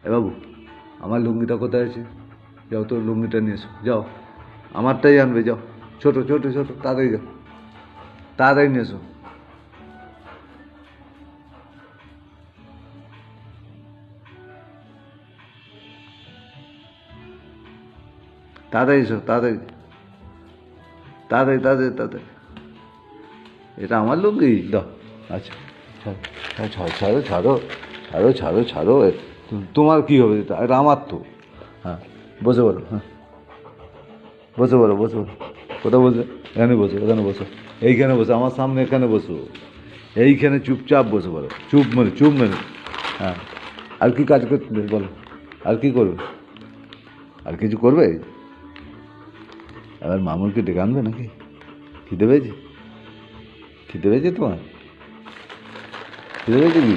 এ বাবু, আমার লুঙ্গিটা কোথায় আছে? যাও তো লুঙ্গিটা নিয়ে এসো, যাও। আমারটাই আনবে, যাও। ছোট ছোট ছোট, তাড়াতাড়ি যাও, তাড়াতাড়ি নিয়ে এসো। তাড়াতাড়ি এসো, তাড়াতাড়ি তাড়াতাড়ি তাড়াতাড়ি তাড়াতাড়ি। এটা আমার লুঙ্গি, দাও। আচ্ছা, ছাড়ো ছাড়ো ছাড়ো ছাড়ো ছাড়ো ছাড়ো। তোমার কী হবে? এটা এটা আমার তো। হ্যাঁ, বসে বলো। হ্যাঁ, বসে বলো, বসে বলো। কোথাও বসে? এখানে বসো, এখানে বসো। এইখানে বসো, আমার সামনে এখানে বসো। এইখানে চুপচাপ বসে বলো, চুপ মেরে। হ্যাঁ, আর কি কাজ করতে বলো? আর কি করবে? আর কিছু করবে? এবার মামুনকে ডেকে আনবে নাকি? খিদে পেয়েছে? খিদে পেয়েছে তোমার? খিদে পেয়েছে কি?